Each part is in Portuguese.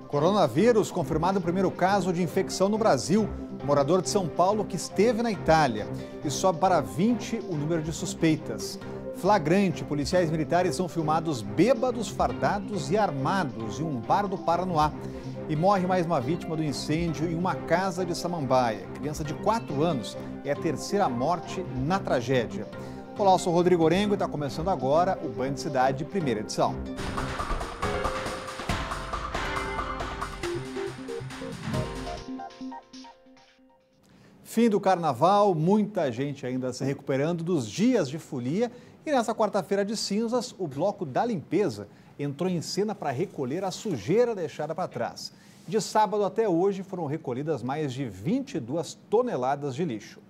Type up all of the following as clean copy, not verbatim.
Coronavírus, confirmado o primeiro caso de infecção no Brasil. Morador de São Paulo que esteve na Itália. E sobe para 20 o número de suspeitas. Flagrante, policiais militares são filmados bêbados, fardados e armados em um bar do Paranoá. E morre mais uma vítima do incêndio em uma casa de Samambaia. Criança de 4 anos é a terceira morte na tragédia. Olá, eu sou o Rodrigo Orengo e está começando agora o Band Cidade, primeira edição. Fim do carnaval, muita gente ainda se recuperando dos dias de folia. E nessa quarta-feira de cinzas, o Bloco da Limpeza entrou em cena para recolher a sujeira deixada para trás. De sábado até hoje foram recolhidas mais de 22 toneladas de lixo.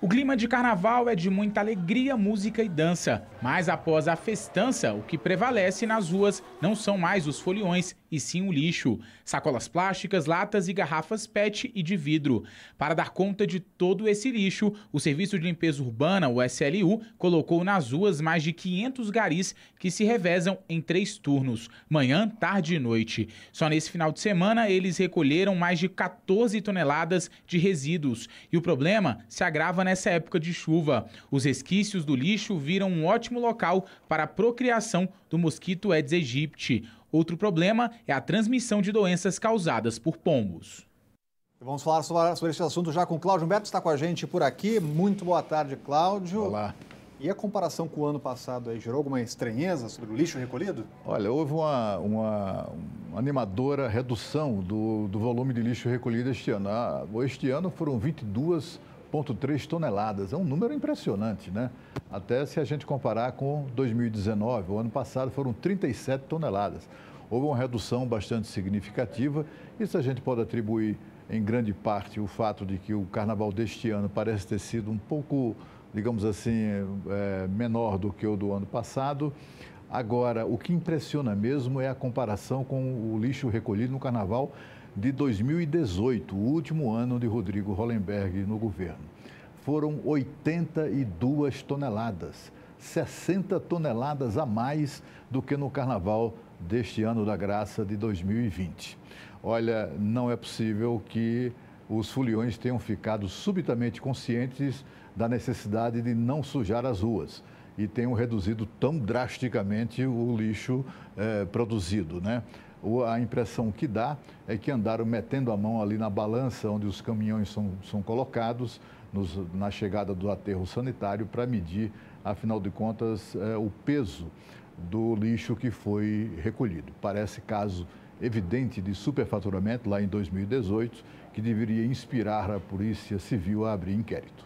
O clima de carnaval é de muita alegria, música e dança. Mas após a festança, o que prevalece nas ruas não são mais os foliões, e sim o lixo. Sacolas plásticas, latas e garrafas PET e de vidro. Para dar conta de todo esse lixo, o Serviço de Limpeza Urbana, o SLU, colocou nas ruas mais de 500 garis que se revezam em 3 turnos, manhã, tarde e noite. Só nesse final de semana, eles recolheram mais de 14 toneladas de resíduos. E o problema se agrava nessa época de chuva. Os resquícios do lixo viram um ótimo local para a procriação do mosquito Aedes aegypti. Outro problema é a transmissão de doenças causadas por pombos. Vamos falar sobre esse assunto já com o Cláudio Humberto, está com a gente por aqui. Muito boa tarde, Cláudio. Olá. E a comparação com o ano passado aí, gerou alguma estranheza sobre o lixo recolhido? Olha, houve uma animadora redução do volume de lixo recolhido este ano. Este ano foram 22,3 toneladas. É um número impressionante, né? Até se a gente comparar com 2019, o ano passado foram 37 toneladas. Houve uma redução bastante significativa. Isso a gente pode atribuir em grande parte o fato de que o carnaval deste ano parece ter sido um pouco, digamos assim, menor do que o do ano passado. Agora, o que impressiona mesmo é a comparação com o lixo recolhido no carnaval de 2018, o último ano de Rodrigo Hollenberg no governo. Foram 82 toneladas, 60 toneladas a mais do que no carnaval deste ano da graça de 2020. Olha, não é possível que os foliões tenham ficado subitamente conscientes da necessidade de não sujar as ruas e tenham reduzido tão drasticamente o lixo produzido, né? A impressão que dá é que andaram metendo a mão ali na balança onde os caminhões são colocados na chegada do aterro sanitário para medir, afinal de contas, o peso do lixo que foi recolhido. Parece caso evidente de superfaturamento lá em 2018, que deveria inspirar a Polícia Civil a abrir inquérito.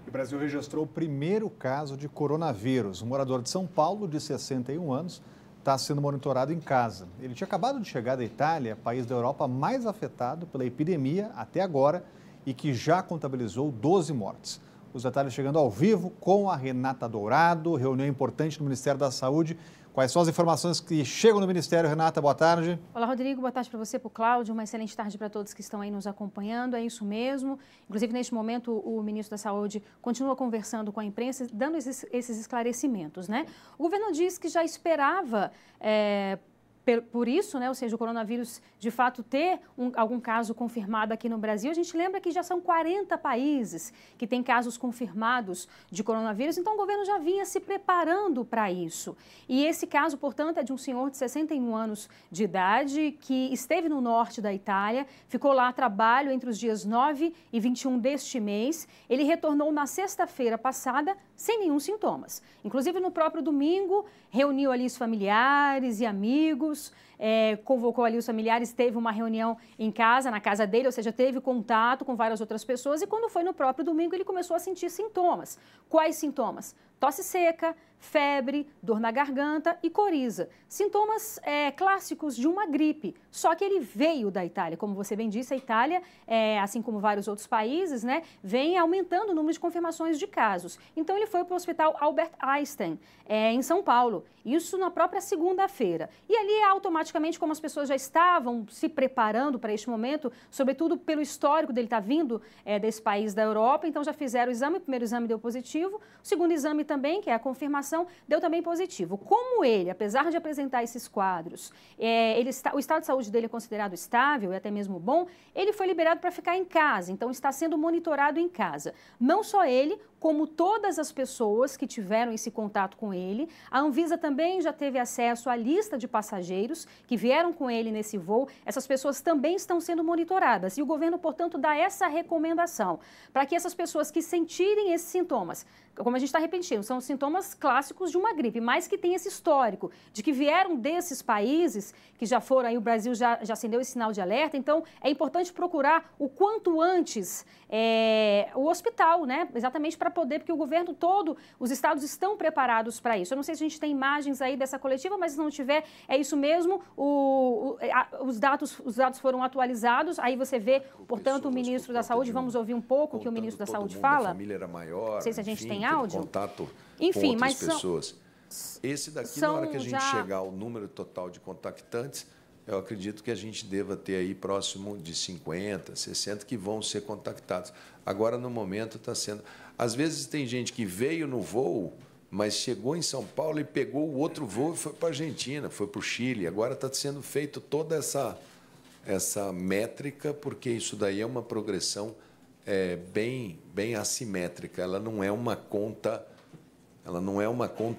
O Brasil registrou o primeiro caso de coronavírus. Um morador de São Paulo, de 61 anos, está sendo monitorado em casa. Ele tinha acabado de chegar da Itália, país da Europa mais afetado pela epidemia até agora e que já contabilizou 12 mortes. Os detalhes chegando ao vivo com a Renata Dourado, reunião importante no Ministério da Saúde. Quais são as informações que chegam no Ministério? Renata, boa tarde. Olá, Rodrigo. Boa tarde para você, para o Cláudio. Uma excelente tarde para todos que estão aí nos acompanhando. É isso mesmo. Inclusive, neste momento, o ministro da Saúde continua conversando com a imprensa, dando esses esclarecimentos, né? O governo diz que já esperava por isso, né, ou seja, o coronavírus de fato ter algum caso confirmado aqui no Brasil. A gente lembra que já são 40 países que têm casos confirmados de coronavírus, então o governo já vinha se preparando para isso. E esse caso, portanto, é de um senhor de 61 anos de idade que esteve no norte da Itália, ficou lá a trabalho entre os dias 9 e 21 deste mês. Ele retornou na sexta-feira passada sem nenhum sintomas. Inclusive, no próprio domingo, reuniu ali os familiares e amigos, convocou ali os familiares, teve uma reunião em casa, na casa dele, ou seja, teve contato com várias outras pessoas e quando foi no próprio domingo ele começou a sentir sintomas. Quais sintomas? Tosse seca, febre, dor na garganta e coriza. Sintomas clássicos de uma gripe, só que ele veio da Itália. Como você bem disse, a Itália, assim como vários outros países, né, vem aumentando o número de confirmações de casos. Então ele foi para o Hospital Albert Einstein, em São Paulo, isso na própria segunda-feira. E ali automaticamente praticamente como as pessoas já estavam se preparando para este momento, sobretudo pelo histórico dele estar vindo desse país da Europa, então já fizeram o exame, o primeiro exame deu positivo, o segundo exame também, que é a confirmação, deu também positivo. Como ele, apesar de apresentar esses quadros, o estado de saúde dele é considerado estável e até mesmo bom, ele foi liberado para ficar em casa, então está sendo monitorado em casa. Não só ele, como todas as pessoas que tiveram esse contato com ele. A Anvisa também já teve acesso à lista de passageiros que vieram com ele nesse voo. Essas pessoas também estão sendo monitoradas. E o governo, portanto, dá essa recomendação para que essas pessoas que sentirem esses sintomas, como a gente está repetindo, são sintomas clássicos de uma gripe, mas que tem esse histórico de que vieram desses países, que já foram, aí o Brasil já acendeu esse sinal de alerta, então é importante procurar o quanto antes o hospital, né? Exatamente para poder, porque o governo todo, os estados estão preparados para isso. Eu não sei se a gente tem imagens aí dessa coletiva, mas se não tiver, é isso mesmo, os dados foram atualizados, aí você vê, portanto, o ministro da Saúde, vamos ouvir um pouco o que o ministro da Saúde fala. A família era maior, não sei se a gente tem áudio. Contato enfim, com outras pessoas. Esse daqui, na hora que a gente chegar ao número total de contactantes, eu acredito que a gente deva ter aí próximo de 50, 60 que vão ser contactados. Agora, no momento, está sendo... Às vezes tem gente que veio no voo, mas chegou em São Paulo e pegou o outro voo e foi para a Argentina, foi para o Chile. Agora está sendo feito toda essa métrica, porque isso daí é uma progressão bem assimétrica. Ela não é uma conta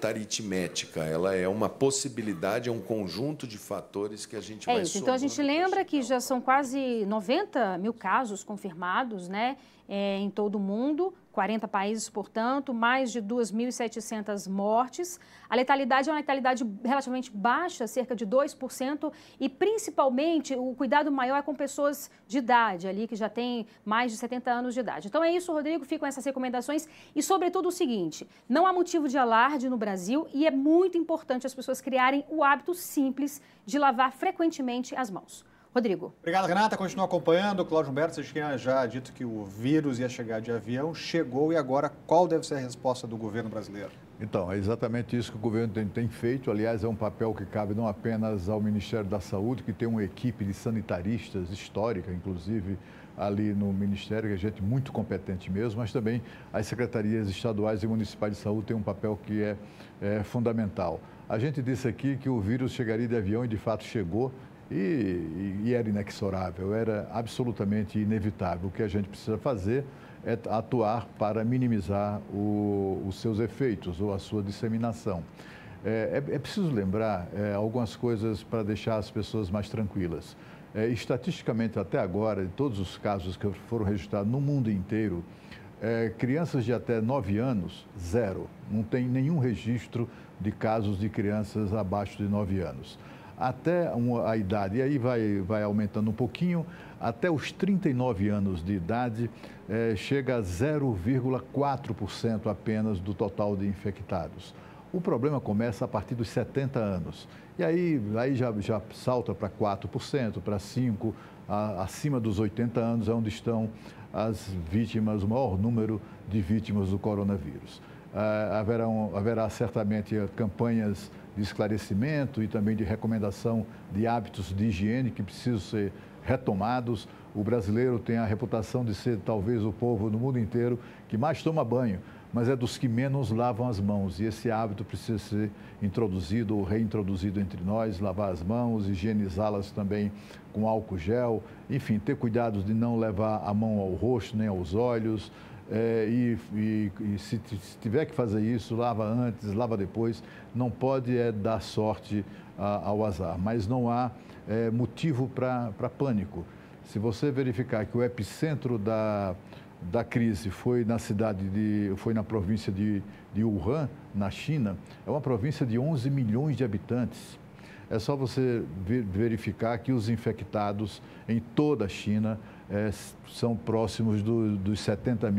aritmética, ela é uma possibilidade, é um conjunto de fatores que a gente vai somando. Então a gente lembra que já são quase 90 mil casos confirmados, né, em todo o mundo, 40 países, portanto, mais de 2.700 mortes. A letalidade é uma letalidade relativamente baixa, cerca de 2%, e principalmente o cuidado maior é com pessoas de idade, ali que já têm mais de 70 anos de idade. Então é isso, Rodrigo, ficam essas recomendações e, sobretudo, o seguinte, não há motivo de alarde no Brasil e é muito importante as pessoas criarem o hábito simples de lavar frequentemente as mãos. Rodrigo. Obrigado, Renata. Continua acompanhando. Cláudio Humberto, você tinha já dito que o vírus ia chegar de avião, chegou e agora qual deve ser a resposta do governo brasileiro? Então, é exatamente isso que o governo tem feito. Aliás, é um papel que cabe não apenas ao Ministério da Saúde, que tem uma equipe de sanitaristas histórica, inclusive, ali no Ministério, que é gente muito competente mesmo, mas também as secretarias estaduais e municipais de saúde têm um papel que é fundamental. A gente disse aqui que o vírus chegaria de avião e, de fato, chegou. E era inexorável, era absolutamente inevitável. O que a gente precisa fazer é atuar para minimizar os seus efeitos ou a sua disseminação. É preciso lembrar algumas coisas para deixar as pessoas mais tranquilas. Estatisticamente, até agora, em todos os casos que foram registrados no mundo inteiro, crianças de até 9 anos, zero. Não tem nenhum registro de casos de crianças abaixo de 9 anos. Até a idade, e aí vai aumentando um pouquinho, até os 39 anos de idade, chega a 0,4% apenas do total de infectados. O problema começa a partir dos 70 anos. E aí já salta para 4%, para 5%, acima dos 80 anos é onde estão as vítimas, o maior número de vítimas do coronavírus. Haverá certamente campanhas de esclarecimento e também de recomendação de hábitos de higiene que precisam ser retomados. O brasileiro tem a reputação de ser talvez o povo no mundo inteiro que mais toma banho, mas é dos que menos lavam as mãos. E esse hábito precisa ser introduzido ou reintroduzido entre nós, lavar as mãos, higienizá-las também com álcool gel, enfim, ter cuidado de não levar a mão ao rosto nem aos olhos. E se tiver que fazer isso, lava antes, lava depois. Não pode dar sorte ao azar, mas não há motivo para pânico. Se você verificar que o epicentro da crise foi na província de Wuhan, na China, é uma província de 11 milhões de habitantes. É só você verificar que os infectados em toda a China são próximos dos 70,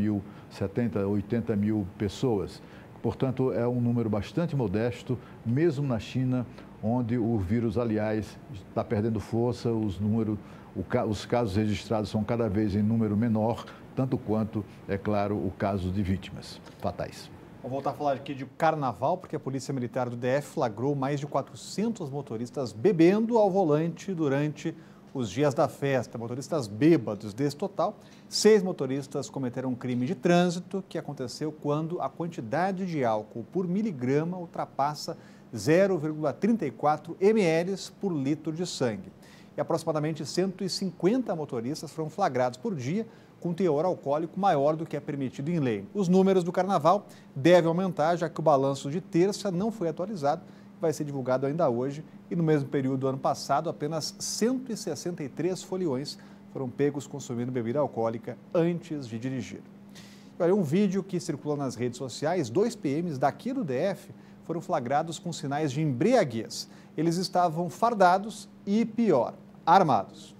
80 mil pessoas. Portanto, é um número bastante modesto, mesmo na China, onde o vírus, aliás, está perdendo força, os casos registrados são cada vez em número menor, tanto quanto, é claro, o caso de vítimas fatais. Vou voltar a falar aqui de carnaval, porque a Polícia Militar do DF flagrou mais de 400 motoristas bebendo ao volante durante os dias da festa. Motoristas bêbados. Desse total, 6 motoristas cometeram um crime de trânsito que aconteceu quando a quantidade de álcool por miligrama ultrapassa 0,34 ml por litro de sangue. E aproximadamente 150 motoristas foram flagrados por dia com teor alcoólico maior do que é permitido em lei. Os números do carnaval devem aumentar, já que o balanço de terça não foi atualizado, vai ser divulgado ainda hoje. E no mesmo período do ano passado, apenas 163 foliões foram pegos consumindo bebida alcoólica antes de dirigir. Olha, um vídeo que circula nas redes sociais, 2 PMs daqui do DF foram flagrados com sinais de embriaguez. Eles estavam fardados e, pior, armados.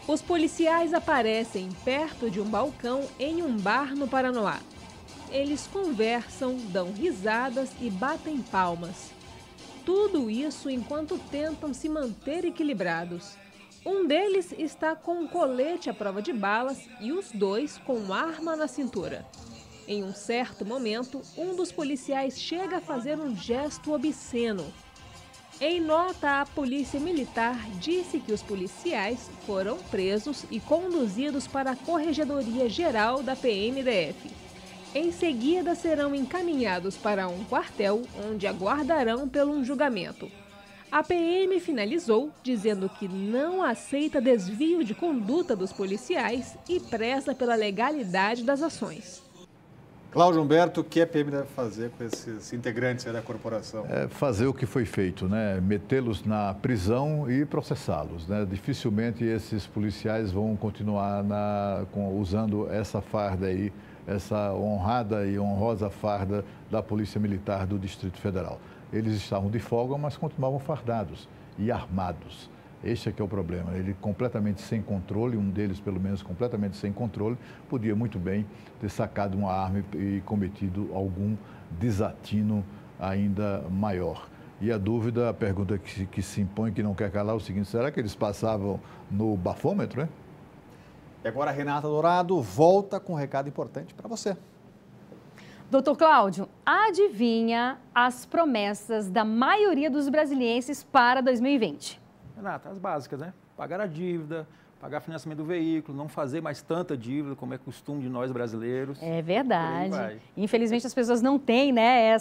Os policiais aparecem perto de um balcão em um bar no Paranoá. Eles conversam, dão risadas e batem palmas. Tudo isso enquanto tentam se manter equilibrados. Um deles está com um colete à prova de balas e os 2 com arma na cintura. Em um certo momento, um dos policiais chega a fazer um gesto obsceno. Em nota, a Polícia Militar disse que os policiais foram presos e conduzidos para a Corregedoria Geral da PMDF. Em seguida, serão encaminhados para um quartel, onde aguardarão pelo julgamento. A PM finalizou dizendo que não aceita desvio de conduta dos policiais e preza pela legalidade das ações. Cláudio Humberto, o que a PM deve fazer com esses integrantes da corporação? Fazer o que foi feito, né? Metê-los na prisão e processá-los, né? Dificilmente esses policiais vão continuar usando essa farda aí, essa honrada e honrosa farda da Polícia Militar do Distrito Federal. Eles estavam de folga, mas continuavam fardados e armados. Este é que é o problema, ele completamente sem controle, um deles pelo menos completamente sem controle, podia muito bem ter sacado uma arma e cometido algum desatino ainda maior. E a pergunta que se impõe, que não quer calar, é o seguinte: será que eles passavam no bafômetro, hein? E agora a Renata Dourado volta com um recado importante para você. Doutor Cláudio, adivinha as promessas da maioria dos brasilienses para 2020? Renata, as básicas, né? Pagar a dívida, pagar financiamento do veículo, não fazer mais tanta dívida, como é costume de nós brasileiros. É verdade. Infelizmente as pessoas não têm, né,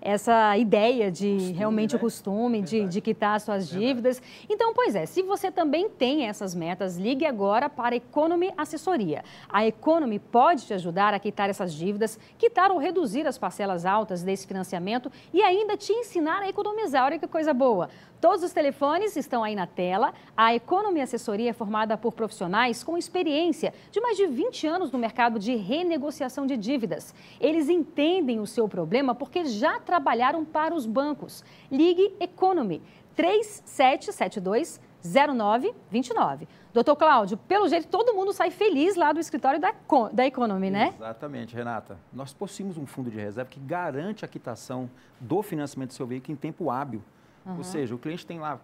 essa ideia de realmente, né, o costume de quitar as suas dívidas. Então, pois é, se você também tem essas metas, ligue agora para a Economy Assessoria. A Economy pode te ajudar a quitar essas dívidas, quitar ou reduzir as parcelas altas desse financiamento e ainda te ensinar a economizar. Olha que coisa boa. Todos os telefones estão aí na tela. A Economy Assessoria é formada por profissionais com experiência de mais de 20 anos no mercado de renegociação de dívidas. Eles entendem o seu problema porque já trabalharam para os bancos. Ligue Economy 3772-0929. Doutor Cláudio, pelo jeito todo mundo sai feliz lá do escritório da Economy, né? Exatamente, Renata. Nós possuímos um fundo de reserva que garante a quitação do financiamento do seu veículo em tempo hábil. Ou seja, o cliente tem lá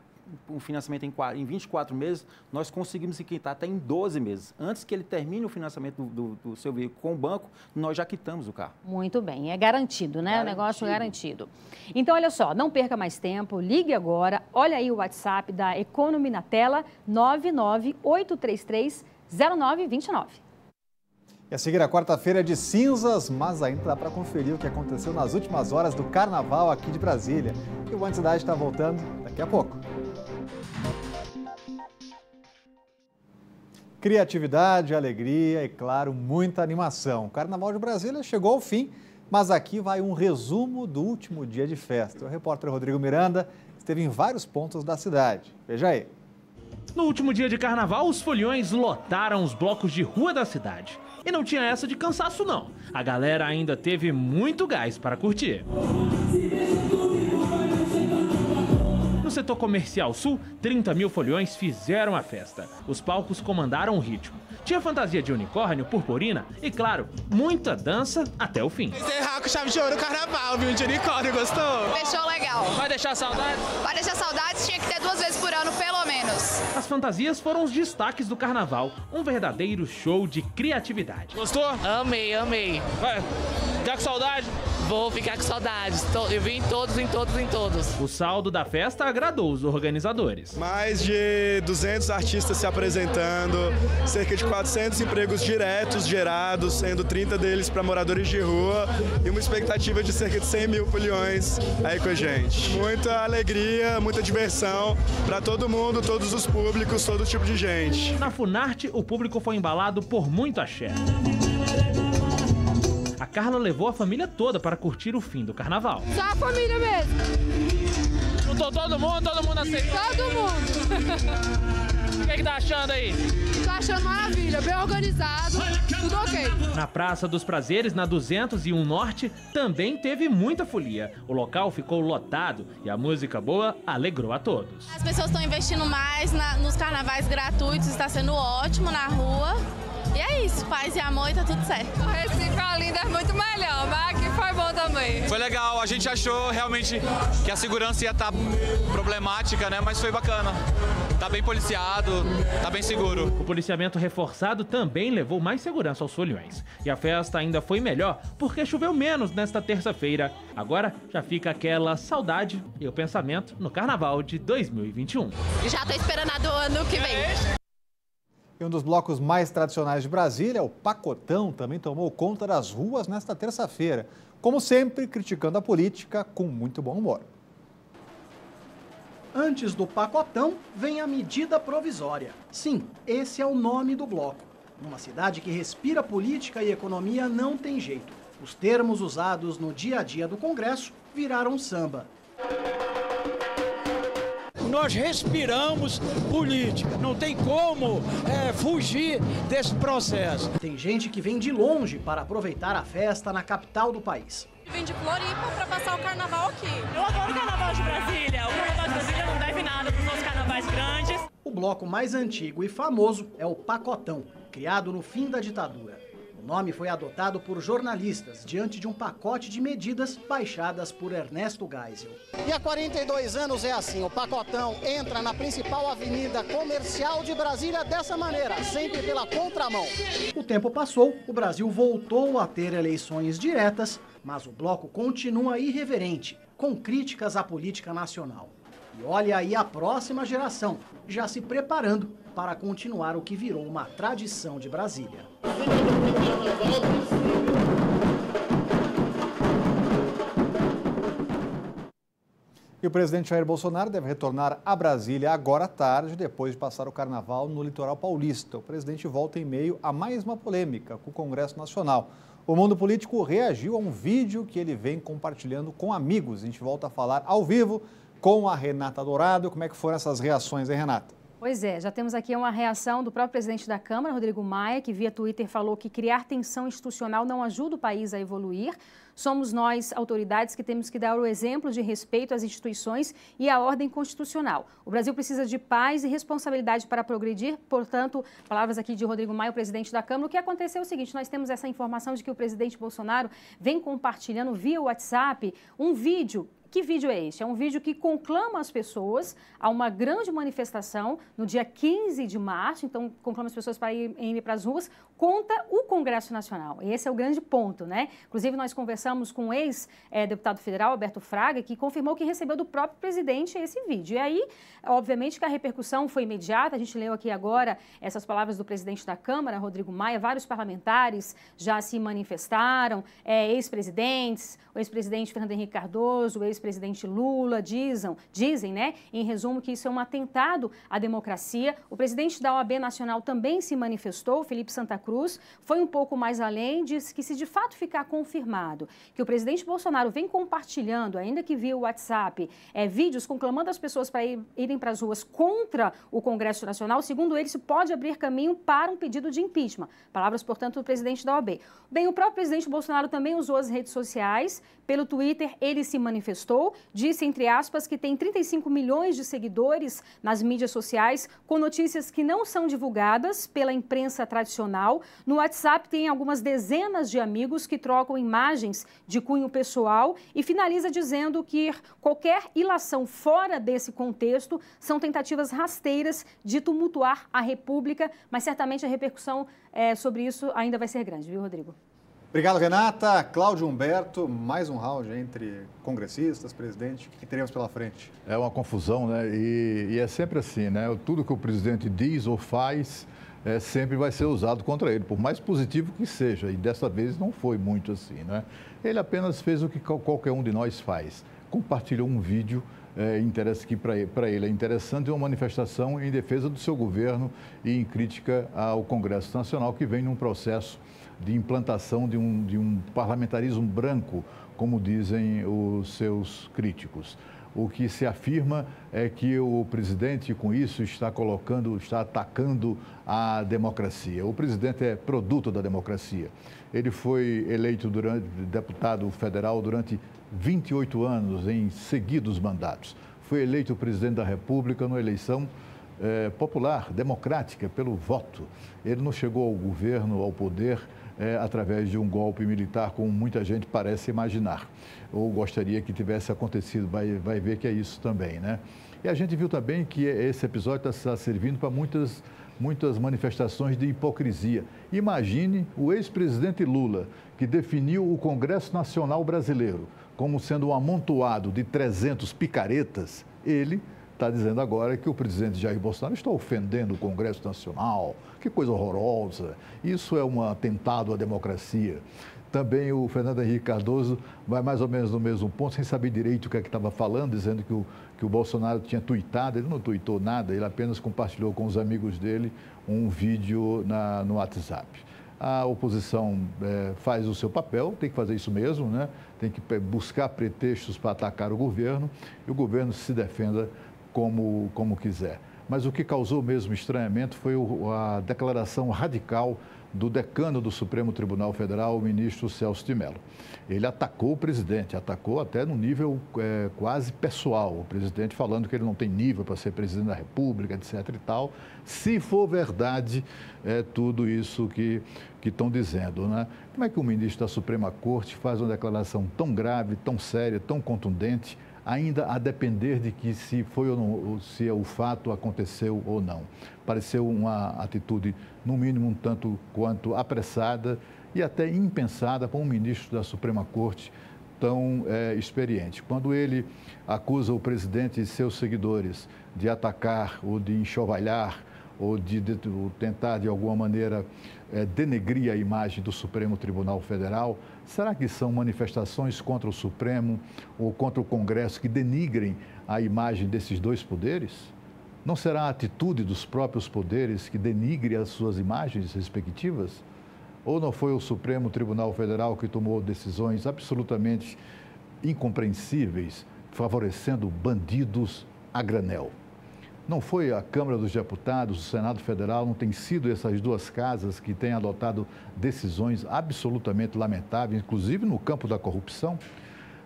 um financiamento em 24 meses, nós conseguimos quitar até em 12 meses. Antes que ele termine o financiamento do seu veículo com o banco, nós já quitamos o carro. Muito bem, é garantido, né? O negócio é garantido. Então, olha só, não perca mais tempo, ligue agora, olha aí o WhatsApp da Economy na tela, 99833-0929. E a seguir, a quarta-feira é de cinzas, mas ainda dá para conferir o que aconteceu nas últimas horas do carnaval aqui de Brasília. E o Bom Cidade está voltando daqui a pouco. Criatividade, alegria e, claro, muita animação. O Carnaval de Brasília chegou ao fim, mas aqui vai um resumo do último dia de festa. O repórter Rodrigo Miranda esteve em vários pontos da cidade. Veja aí. No último dia de carnaval, os foliões lotaram os blocos de rua da cidade. E não tinha essa de cansaço, não. A galera ainda teve muito gás para curtir. No setor comercial sul, 30 mil foliões fizeram a festa. Os palcos comandaram o ritmo. Tinha fantasia de unicórnio, purpurina e, claro, muita dança até o fim. Encerrar com chave de ouro o carnaval, viu? De unicórnio, gostou? Fechou legal. Vai deixar saudades? Vai deixar saudades, tinha que ter 2 vezes por ano, pelo menos. As fantasias foram os destaques do carnaval, um verdadeiro show de criatividade. Gostou? Amei. Vai. Tá com saudade? Vou ficar com saudades. Eu vim em todos. O saldo da festa agradou os organizadores. Mais de 200 artistas se apresentando, cerca de 400 empregos diretos gerados, sendo 30 deles para moradores de rua e uma expectativa de cerca de 100 mil foliões aí com a gente. Muita alegria, muita diversão para todo mundo, todos os públicos, todo tipo de gente. Na Funarte, o público foi embalado por muito axé. A Carla levou a família toda para curtir o fim do carnaval. Só a família mesmo. Juntou todo mundo aceitou? Todo mundo. O que tá achando aí? Tô achando maravilha, bem organizado, tudo ok. Na Praça dos Prazeres, na 201 Norte, também teve muita folia. O local ficou lotado e a música boa alegrou a todos. As pessoas estão investindo mais nos carnavais gratuitos, está sendo ótimo na rua. E é isso, paz e amor e tá tudo certo. O Recife e Olinda é muito melhor, mas aqui foi bom também. Foi legal, a gente achou realmente que a segurança ia estar problemática, né? Mas foi bacana. Tá bem policiado, tá bem seguro. O policiamento reforçado também levou mais segurança aos foliões. E a festa ainda foi melhor porque choveu menos nesta terça-feira. Agora já fica aquela saudade e o pensamento no Carnaval de 2021. Já tô esperando a do ano que vem. E um dos blocos mais tradicionais de Brasília, o Pacotão, também tomou conta das ruas nesta terça-feira. Como sempre, criticando a política com muito bom humor. Antes do Pacotão, vem a medida provisória. Sim, esse é o nome do bloco. Numa cidade que respira política e economia, não tem jeito. Os termos usados no dia a dia do Congresso viraram samba. Nós respiramos política, não tem como fugir desse processo. Tem gente que vem de longe para aproveitar a festa na capital do país. Vem de Floripa para passar o carnaval aqui. Eu adoro o carnaval de Brasília. O carnaval de Brasília não deve nada para os outros carnavais grandes. O bloco mais antigo e famoso é o Pacotão, criado no fim da ditadura. O nome foi adotado por jornalistas diante de um pacote de medidas baixadas por Ernesto Geisel. E há 42 anos é assim, o Pacotão entra na principal avenida comercial de Brasília dessa maneira, sempre pela contramão. O tempo passou, o Brasil voltou a ter eleições diretas, mas o bloco continua irreverente, com críticas à política nacional. E olha aí a próxima geração, já se preparando para continuar o que virou uma tradição de Brasília. E o presidente Jair Bolsonaro deve retornar a Brasília agora à tarde, depois de passar o carnaval no litoral paulista. O presidente volta em meio a mais uma polêmica com o Congresso Nacional. O mundo político reagiu a um vídeo que ele vem compartilhando com amigos. A gente volta a falar ao vivo com a Renata Dourado. Como é que foram essas reações, hein, Renata? Pois é, já temos aqui uma reação do próprio presidente da Câmara, Rodrigo Maia, que via Twitter falou que criar tensão institucional não ajuda o país a evoluir. Somos nós, autoridades, que temos que dar o exemplo de respeito às instituições e à ordem constitucional. O Brasil precisa de paz e responsabilidade para progredir. Portanto, palavras aqui de Rodrigo Maia, o presidente da Câmara. O que aconteceu é o seguinte, nós temos essa informação de que o presidente Bolsonaro vem compartilhando via WhatsApp um vídeo. Que vídeo é este? É um vídeo que conclama as pessoas a uma grande manifestação no dia 15 de março, então conclama as pessoas para irem para as ruas contra o Congresso Nacional. E esse é o grande ponto, né? Inclusive, nós conversamos com o ex-deputado federal, Alberto Fraga, que confirmou que recebeu do próprio presidente esse vídeo. E aí, obviamente, que a repercussão foi imediata. A gente leu aqui agora essas palavras do presidente da Câmara, Rodrigo Maia. Vários parlamentares já se manifestaram, ex-presidentes, o ex-presidente Fernando Henrique Cardoso, o ex-presidente Lula, dizem, né, em resumo, que isso é um atentado à democracia. O presidente da OAB Nacional também se manifestou, Felipe Santa Cruz, foi um pouco mais além, disse que se de fato ficar confirmado que o presidente Bolsonaro vem compartilhando, ainda que via o WhatsApp, vídeos conclamando as pessoas para irem para as ruas contra o Congresso Nacional, segundo ele, isso pode abrir caminho para um pedido de impeachment. Palavras, portanto, do presidente da OAB. Bem, o próprio presidente Bolsonaro também usou as redes sociais. Pelo Twitter, ele se manifestou, disse, entre aspas, que tem 35 milhões de seguidores nas mídias sociais, com notícias que não são divulgadas pela imprensa tradicional. No WhatsApp tem algumas dezenas de amigos que trocam imagens de cunho pessoal e finaliza dizendo que qualquer ilação fora desse contexto são tentativas rasteiras de tumultuar a República, mas certamente a repercussão sobre isso ainda vai ser grande, viu, Rodrigo? Obrigado, Renata. Cláudio Humberto, mais um round entre congressistas, presidente. O que teremos pela frente? É uma confusão, né? E é sempre assim, né? Tudo que o presidente diz ou faz sempre vai ser usado contra ele, por mais positivo que seja. E dessa vez não foi muito assim, né? Ele apenas fez o que qualquer um de nós faz. Compartilhou um vídeo que para ele é interessante, uma manifestação em defesa do seu governo e em crítica ao Congresso Nacional, que vem num processo de implantação de um parlamentarismo branco, como dizem os seus críticos. O que se afirma é que o presidente, com isso, está atacando a democracia. O presidente é produto da democracia. Ele foi eleito deputado federal durante 28 anos em seguidos mandatos. Foi eleito presidente da República numa eleição popular, democrática, pelo voto. Ele não chegou ao governo, ao poder, através de um golpe militar, como muita gente parece imaginar, ou gostaria que tivesse acontecido. Vai ver que é isso também, né? E a gente viu também que esse episódio está servindo para muitas manifestações de hipocrisia. Imagine o ex-presidente Lula, que definiu o Congresso Nacional Brasileiro como sendo um amontoado de 300 picaretas. Ele está dizendo agora que o presidente Jair Bolsonaro está ofendendo o Congresso Nacional. Que coisa horrorosa. Isso é um atentado à democracia. Também o Fernando Henrique Cardoso vai mais ou menos no mesmo ponto, sem saber direito o que é que estava falando, dizendo que o Bolsonaro tinha tuitado. Ele não tuitou nada, ele apenas compartilhou com os amigos dele um vídeo no WhatsApp. A oposição faz o seu papel, tem que fazer isso mesmo, né? Tem que buscar pretextos para atacar o governo e o governo se defenda como quiser. Mas o que causou mesmo estranhamento foi a declaração radical do decano do Supremo Tribunal Federal, o ministro Celso de Mello. Ele atacou o presidente, atacou até no nível quase pessoal, o presidente falando que ele não tem nível para ser presidente da República, etc. e tal. Se for verdade, tudo isso que estão dizendo, né? Como é que o ministro da Suprema Corte faz uma declaração tão grave, tão séria, tão contundente, ainda a depender de que se foi ou não, se o fato aconteceu ou não? Pareceu uma atitude, no mínimo, um tanto quanto apressada e até impensada para um ministro da Suprema Corte tão experiente. Quando ele acusa o presidente e seus seguidores de atacar ou de enxovalhar ou de tentar, de alguma maneira, denegrir a imagem do Supremo Tribunal Federal, será que são manifestações contra o Supremo ou contra o Congresso que denigrem a imagem desses dois poderes? Não será a atitude dos próprios poderes que denigre as suas imagens respectivas? Ou não foi o Supremo Tribunal Federal que tomou decisões absolutamente incompreensíveis, favorecendo bandidos a granel? Não foi a Câmara dos Deputados, o Senado Federal, não tem sido essas duas casas que têm adotado decisões absolutamente lamentáveis, inclusive no campo da corrupção?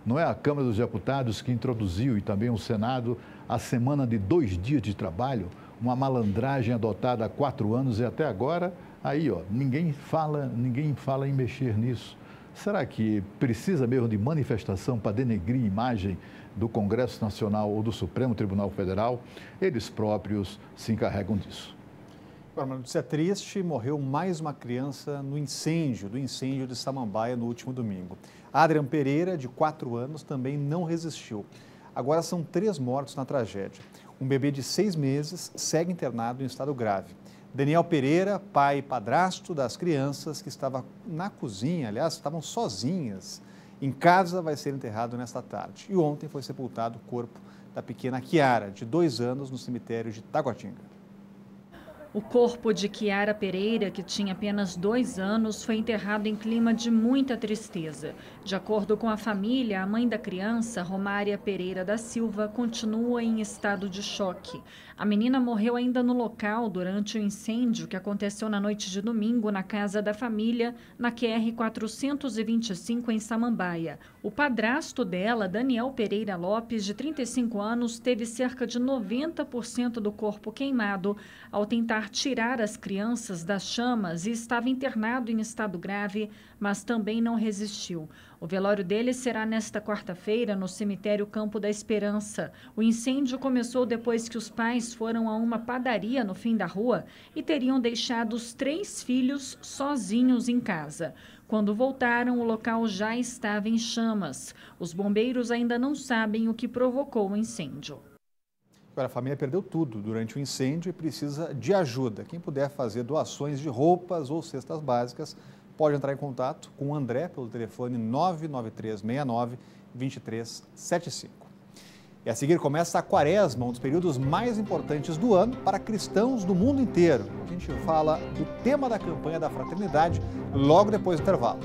Não é a Câmara dos Deputados que introduziu, e também o Senado, a semana de 2 dias de trabalho, uma malandragem adotada há 4 anos e até agora, aí, ninguém fala em mexer nisso. Será que precisa mesmo de manifestação para denegrir a imagem do Congresso Nacional ou do Supremo Tribunal Federal? Eles próprios se encarregam disso. Agora, uma notícia triste, morreu mais uma criança do incêndio de Samambaia no último domingo. Adrian Pereira, de 4 anos, também não resistiu. Agora são 3 mortos na tragédia. Um bebê de 6 meses segue internado em estado grave. Daniel Pereira, pai e padrasto das crianças que estavam na cozinha, aliás, estavam sozinhas em casa, vai ser enterrado nesta tarde. E ontem foi sepultado o corpo da pequena Kiara, de 2 anos, no cemitério de Taguatinga. O corpo de Kiara Pereira, que tinha apenas 2 anos, foi enterrado em clima de muita tristeza. De acordo com a família, a mãe da criança, Romária Pereira da Silva, continua em estado de choque. A menina morreu ainda no local durante o incêndio que aconteceu na noite de domingo na casa da família, na QR 425, em Samambaia. O padrasto dela, Daniel Pereira Lopes, de 35 anos, teve cerca de 90% do corpo queimado ao tentar tirar as crianças das chamas e estava internado em estado grave, mas também não resistiu. O velório dele será nesta quarta-feira no cemitério Campo da Esperança. O incêndio começou depois que os pais foram a uma padaria no fim da rua e teriam deixado os 3 filhos sozinhos em casa. Quando voltaram, o local já estava em chamas. Os bombeiros ainda não sabem o que provocou o incêndio. Agora, a família perdeu tudo durante o incêndio e precisa de ajuda. Quem puder fazer doações de roupas ou cestas básicas, pode entrar em contato com o André pelo telefone 99369-2375. E a seguir começa a Quaresma, um dos períodos mais importantes do ano para cristãos do mundo inteiro. A gente fala do tema da campanha da fraternidade logo depois do intervalo.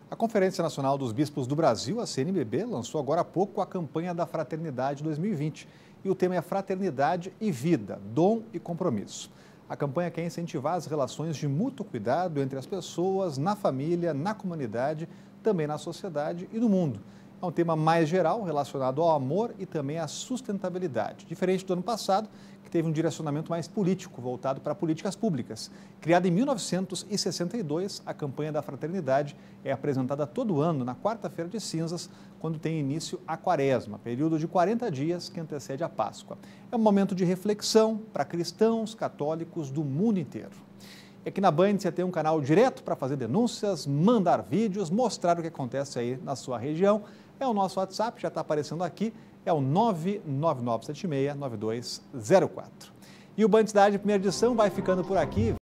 A Conferência Nacional dos Bispos do Brasil, a CNBB, lançou agora há pouco a campanha da Fraternidade 2020. E o tema é Fraternidade e Vida, Dom e Compromisso. A campanha quer incentivar as relações de mútuo cuidado entre as pessoas, na família, na comunidade, também na sociedade e no mundo. É um tema mais geral, relacionado ao amor e também à sustentabilidade. Diferente do ano passado, que teve um direcionamento mais político, voltado para políticas públicas. Criada em 1962, a campanha da Fraternidade é apresentada todo ano, na quarta-feira de cinzas, quando tem início a Quaresma, período de 40 dias que antecede a Páscoa. É um momento de reflexão para cristãos católicos do mundo inteiro. E aqui na Band você tem um canal direto para fazer denúncias, mandar vídeos, mostrar o que acontece aí na sua região. É o nosso WhatsApp, já está aparecendo aqui, é o 99976-9204. E o Band Cidade, primeira edição, vai ficando por aqui.